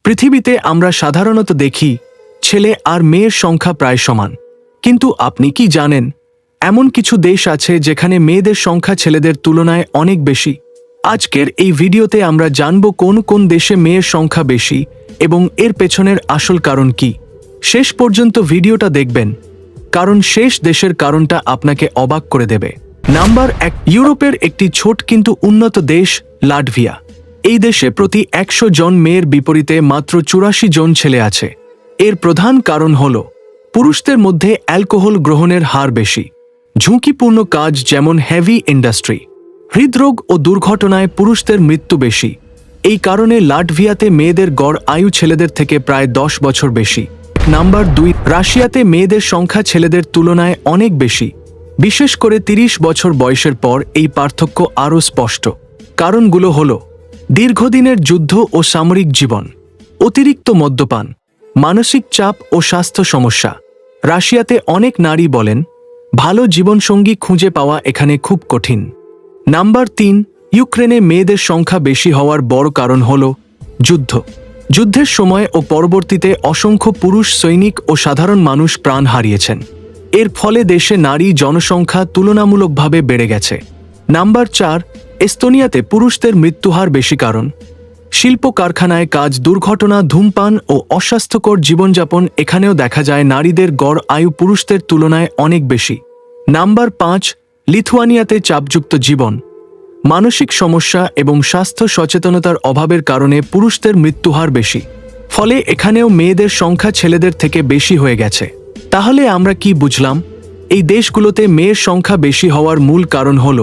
পৃথিবীতে আমরা সাধারণত দেখি ছেলে আর মেয়ের সংখ্যা প্রায় সমান, কিন্তু আপনি কি জানেন এমন কিছু দেশ আছে যেখানে মেয়েদের সংখ্যা ছেলেদের তুলনায় অনেক বেশি। আজকের এই ভিডিওতে আমরা জানব কোন কোন দেশে মেয়ের সংখ্যা বেশি এবং এর পেছনের আসল কারণ কি। শেষ পর্যন্ত ভিডিওটা দেখবেন, কারণ শেষ দেশের কারণটা আপনাকে অবাক করে দেবে। নাম্বার 1, ইউরোপের একটি ছোট কিন্তু উন্নত দেশ লাটভিয়া। এই দেশে প্রতি 100 জন মেয়ের বিপরীতে মাত্র 84 জন ছেলে আছে। এর প্রধান কারণ হল পুরুষদের মধ্যে অ্যালকোহল গ্রহণের হার বেশি, ঝুঁকিপূর্ণ কাজ যেমন হেভি ইন্ডাস্ট্রি, হৃদরোগ ও দুর্ঘটনায় পুরুষদের মৃত্যু বেশি। এই কারণে লাটভিয়াতে মেয়েদের গড় আয়ু ছেলেদের থেকে প্রায় 10 বছর বেশি। নাম্বার 2, রাশিয়াতে মেয়েদের সংখ্যা ছেলেদের তুলনায় অনেক বেশি, বিশেষ করে 30 বছর বয়সের পর এই পার্থক্য আরও স্পষ্ট। কারণগুলো হল দীর্ঘদিনের যুদ্ধ ও সামরিক জীবন, অতিরিক্ত মদ্যপান, মানসিক চাপ ও স্বাস্থ্য সমস্যা। রাশিয়াতে অনেক নারী বলেন ভালো জীবনসঙ্গী খুঁজে পাওয়া এখানে খুব কঠিন। নাম্বার 3, ইউক্রেনে মেয়েদের সংখ্যা বেশি হওয়ার বড় কারণ হল যুদ্ধ। যুদ্ধের সময় ও পরবর্তীতে অসংখ্য পুরুষ সৈনিক ও সাধারণ মানুষ প্রাণ হারিয়েছেন। এর ফলে দেশে নারী জনসংখ্যা তুলনামূলকভাবে বেড়ে গেছে। নাম্বার 4, এস্তোনিয়াতে পুরুষদের মৃত্যুহার বেশি, কারণ শিল্প কারখানায় কাজ, দুর্ঘটনা, ধূমপান ও অস্বাস্থ্যকর জীবনযাপন। এখানেও দেখা যায় নারীদের গড় আয়ু পুরুষদের তুলনায় অনেক বেশি। নাম্বার 5, লিথুয়ানিয়াতে চাপযুক্ত জীবন, মানসিক সমস্যা এবং স্বাস্থ্য সচেতনতার অভাবের কারণে পুরুষদের মৃত্যুহার বেশি। ফলে এখানেও মেয়েদের সংখ্যা ছেলেদের থেকে বেশি হয়ে গেছে। তাহলে আমরা কি বুঝলাম? এই দেশগুলোতে মেয়ের সংখ্যা বেশি হওয়ার মূল কারণ হল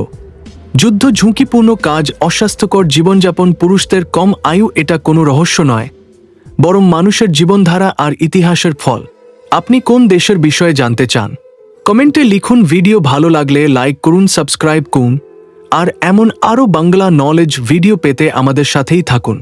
যুদ্ধ, ঝুঁকিপূর্ণ কাজ, অস্বাস্থ্যকর জীবনযাপন, পুরুষদের কম আয়ু। এটা কোনো রহস্য নয়, বরং মানুষের জীবনধারা আর ইতিহাসের ফল। আপনি কোন দেশের বিষয়ে জানতে চান? কমেন্টে লিখুন। ভিডিও ভালো লাগলে লাইক করুন, সাবস্ক্রাইব করুন, আর এমন আরও বাংলা নলেজ ভিডিও পেতে আমাদের সাথেই থাকুন।